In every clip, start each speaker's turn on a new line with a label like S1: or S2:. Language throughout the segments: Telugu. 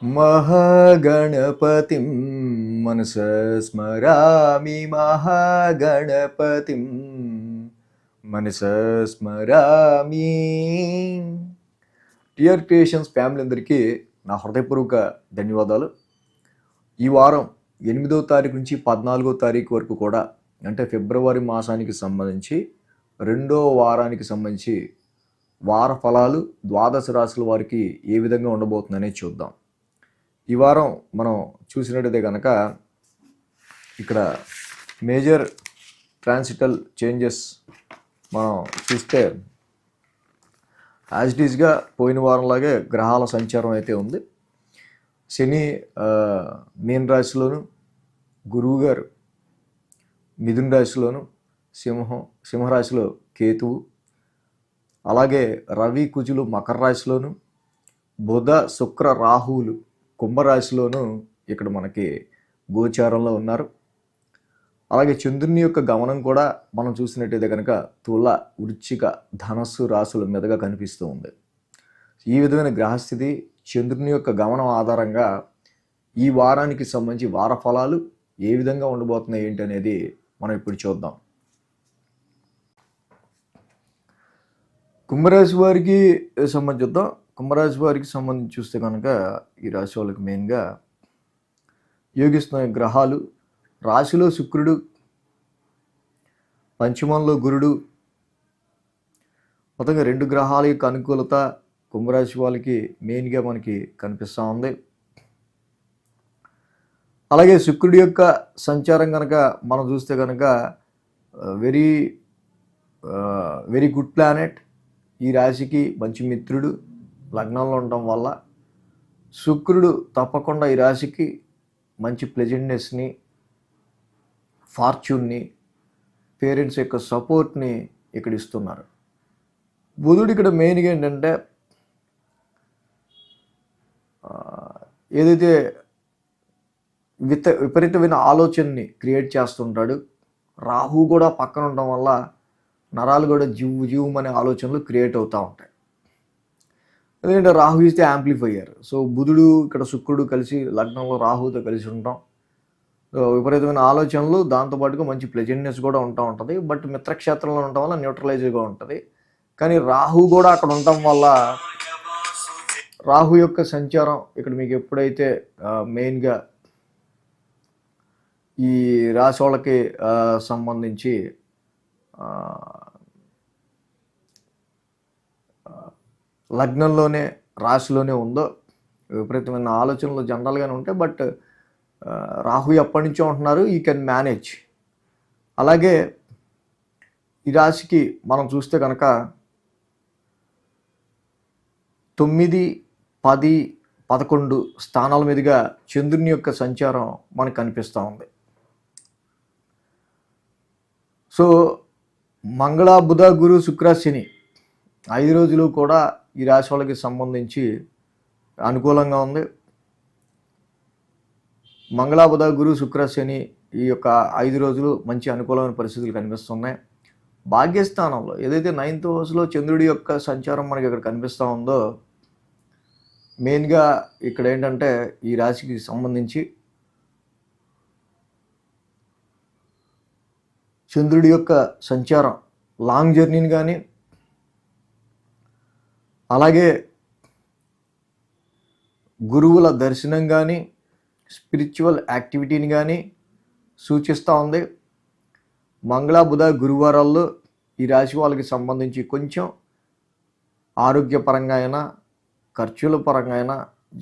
S1: महागणपतिं मनसा स्मरामि महागणपतिं మనసా స్మరామి. టిఆర్ క్రియేషన్స్ ఫ్యామిలీ అందరికీ నా హృదయపూర్వక ధన్యవాదాలు. ఈ వారం 8వ తారీఖు నుంచి 14వ తారీఖు వరకు కూడా, అంటే ఫిబ్రవరి మాసానికి సంబంధించి 2వ వారానికి సంబంధించి వార ఫలాలు ద్వాదశ రాశుల వారికి ఏ విధంగా ఉండబోతుందనేది చూద్దాం. ఈ వారం మనం చూసినట్టయితే కనుక ఇక్కడ మేజర్ ట్రాన్సిటల్ చేంజెస్ మనం చూస్తే యాజ్ ఇట్ ఈస్గా పోయిన వారంలాగే గ్రహాల సంచారం అయితే ఉంది. శని మీన రాశిలోను, గురువు గారు మిథున రాశిలోను, సింహరాశిలో కేతువు, అలాగే రవి కుజులు మకర రాశిలోను, బుధ శుక్ర రాహువులు కుంభరాశిలోను ఇక్కడ మనకి గోచారంలో ఉన్నారు. అలాగే చంద్రుని యొక్క గమనం కూడా మనం చూసినట్టయితే కనుక తుల, వృశ్చిక, ధనస్సు రాశుల మీదుగా కనిపిస్తూ ఉంది. ఈ విధమైన గ్రహస్థితి, చంద్రుని యొక్క గమనం ఆధారంగా ఈ వారానికి సంబంధించి వార ఫలాలు ఏ విధంగా ఉండబోతున్నాయి ఏంటి అనేది మనం ఇప్పుడు చూద్దాం. కుంభరాశి వారికి సంబంధించి చూద్దాం. కుంభరాశి వారికి సంబంధించి చూస్తే కనుక ఈ రాశి వాళ్ళకి మెయిన్గా యోగిస్తున్న గ్రహాలు, రాశిలో శుక్రుడు, పంచమంలో గురుడు, మొత్తంగా 2 గ్రహాల యొక్క అనుకూలత కుంభరాశి వాళ్ళకి మెయిన్గా మనకి కనిపిస్తూ ఉంది. అలాగే శుక్రుడి యొక్క సంచారం కనుక మనం చూస్తే కనుక వెరీ గుడ్ ప్లానెట్. ఈ రాశికి మంచి మిత్రుడు, లగ్నంలో ఉండటం వల్ల శుక్రుడు తప్పకుండా ఈ రాశికి మంచి ప్లెజెంట్నెస్ని, ఫార్చ్యూన్ని, పేరెంట్స్ యొక్క సపోర్ట్ని ఇక్కడ ఇస్తున్నారు. బుధుడు ఇక్కడ మెయిన్గా ఏంటంటే ఏదైతే విపరీతమైన ఆలోచనని క్రియేట్ చేస్తుంటాడు. రాహు కూడా పక్కన ఉండడం వల్ల నరాలు కూడా జీవమనే ఆలోచనలు క్రియేట్ అవుతూ ఉంటాయి. ఎందుకంటే రాహు ఇస్తే యాంప్లిఫైయర్. సో బుధుడు ఇక్కడ శుక్రుడు కలిసి లగ్నంలో రాహుతో కలిసి ఉంటాం. విపరీతమైన ఆలోచనలు, దాంతోపాటుగా మంచి ప్లెజెంట్నెస్ కూడా ఉంటుంది. బట్ మిత్రక్షేత్రంలో ఉండటం వల్ల న్యూట్రలైజ్గా ఉంటుంది. కానీ రాహు కూడా అక్కడ ఉండటం వల్ల రాహు యొక్క సంచారం ఇక్కడ మీకు ఎప్పుడైతే మెయిన్గా ఈ రాశి వాళ్ళకి సంబంధించి లగ్నంలోనే రాశిలోనే ఉందో, విపరీతమైన ఆలోచనలు జనరల్గానే ఉంటాయి. బట్ రాహు ఎప్పటి నుంచో ఉంటున్నారు, ఈ కెన్ మేనేజ్. అలాగే ఈ రాశికి మనం చూస్తే కనుక 9, 10, 11 స్థానాల మీదుగా చంద్రుని యొక్క సంచారం మనకు కనిపిస్తూ ఉంది. సో మంగళ, బుధ, గురు, శుక్ర, శని 5 రోజులు కూడా ఈ రాశి వాళ్ళకి సంబంధించి అనుకూలంగా ఉంది. మంగళ, బుధ, గురు, శుక్ర, శని ఈ యొక్క 5 రోజులు మంచి అనుకూలమైన పరిస్థితులు కనిపిస్తున్నాయి. భాగ్యస్థానంలో ఏదైతే 9th హౌస్లో చంద్రుడి యొక్క సంచారం మనకి ఇక్కడ కనిపిస్తూ ఉందో, మెయిన్గా ఇక్కడ ఏంటంటే ఈ రాశికి సంబంధించి చంద్రుడి యొక్క సంచారం లాంగ్ జర్నీని కానీ, అలాగే గురువుల దర్శనం కానీ, స్పిరిచువల్ యాక్టివిటీని కానీ సూచిస్తూ ఉంది. మంగళ, బుధ, గురువారాల్లో ఈ రాశి వాళ్ళకి సంబంధించి కొంచెం ఆరోగ్యపరంగా అయినా, ఖర్చుల పరంగా అయినా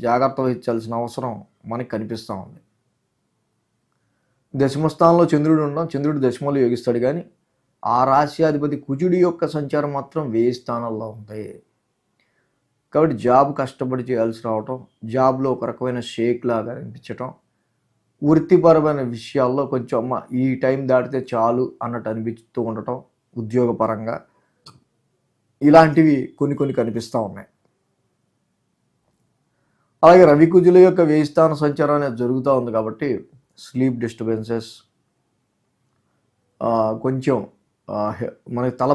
S1: జాగ్రత్త వహించాల్సిన అవసరం మనకి కనిపిస్తూ ఉంది. దశమస్థానంలో చంద్రుడు ఉండడం, చంద్రుడు దశమంలో యోగిస్తాడు. కానీ ఆ రాశి అధిపతి కుజుడి యొక్క సంచారం మాత్రం 1000 స్థానాల్లో ఉంది. కాబట్టి జాబ్ కష్టపడి చేయాల్సి రావటం, జాబ్లో ఒక రకమైన షేక్ లాగా అనిపించటం, వృత్తిపరమైన విషయాల్లో కొంచెం ఈ టైం దాటితే చాలు అన్నట్టు అనిపిస్తూ ఉండటం, ఉద్యోగపరంగా ఇలాంటివి కొన్ని కనిపిస్తూ ఉన్నాయి. అలాగే రవి కుజుల యొక్క 1000 స్థాన సంచారం అనేది జరుగుతూ ఉంది. కాబట్టి స్లీప్ డిస్టర్బెన్సెస్, కొంచెం మనకి తల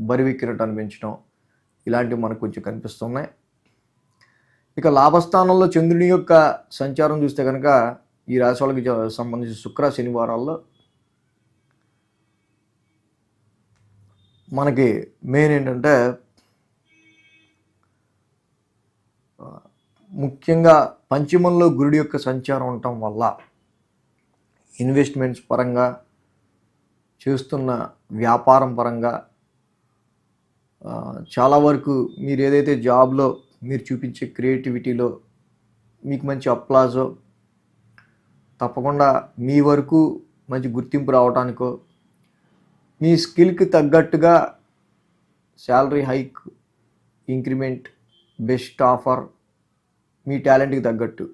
S1: బరువెక్కినట్టు అనిపించడం, ఇలాంటివి మనకు కొంచెం కనిపిస్తున్నాయి. ఇక లాభస్థానంలో చంద్రుని యొక్క సంచారం చూస్తే కనుక ఈ రాశి వాళ్ళకి సంబంధించి శుక్ర శనివారాల్లో మనకి మెయిన్ ఏంటంటే ముఖ్యంగా పంచమంలో గురుడి యొక్క సంచారం ఉండటం వల్ల ఇన్వెస్ట్మెంట్స్ పరంగా చేస్తున్న వ్యాపారం పరంగా చాలా వరకు మీరు ఏదైతే జాబ్లో మీరు చూపించే క్రియేటివిటీలో మీకు మంచి అప్లాజో తప్పకుండా మీ వరకు మంచి గుర్తింపు రావడానికో మీ స్కిల్కి తగ్గట్టుగా salary hike increment best offer మీ టాలెంట్కి తగ్గట్టు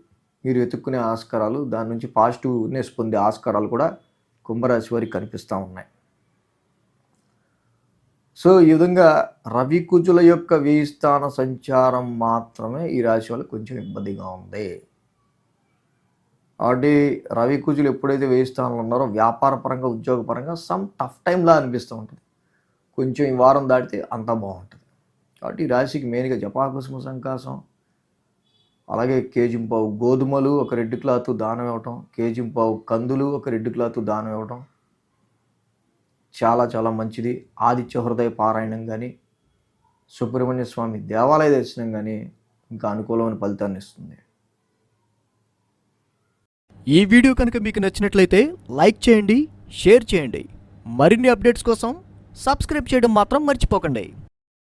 S1: మీరు వెతుక్కునే ఆస్కారాలు దాని నుంచి పాజిటివ్నెస్ పొందే ఆస్కారాలు కూడా కుంభరాశి వారికి కనిపిస్తూ ఉన్నాయి. సో ఈ విధంగా రవి కుజుల యొక్క 1000 స్థాన సంచారం మాత్రమే ఈ రాశి వాళ్ళకి కొంచెం ఇబ్బందిగా ఉంది. కాబట్టి రవి కుజులు ఎప్పుడైతే 1000 స్థానంలో ఉన్నారో వ్యాపార పరంగా ఉద్యోగపరంగా సమ్ టఫ్ టైంలా అనిపిస్తూ ఉంటుంది. కొంచెం ఈ వారం దాటితే అంతా బాగుంటుంది. కాబట్టి ఈ రాశికి మెయిన్గా జపాకుసుమ సంకాసం, అలాగే కేజింపావు గోధుమలు ఒక రెడ్ క్లాత్ దానం ఇవ్వటం, కేజింపావు కందులు ఒక రెడ్ క్లాత్ దానం ఇవ్వటం చాలా చాలా మంచిది. ఆదిత్య హృదయ పారాయణం కానీ సుబ్రహ్మణ్య స్వామి దేవాలయ దర్శనం కానీ ఇంకా అనుకూలమైన ఫలితాన్ని ఇస్తుంది.
S2: ఈ వీడియో కనుక మీకు నచ్చినట్లయితే లైక్ చేయండి, షేర్ చేయండి. మరిన్ని అప్డేట్స్ కోసం సబ్స్క్రైబ్ చేయడం మాత్రం మర్చిపోకండి.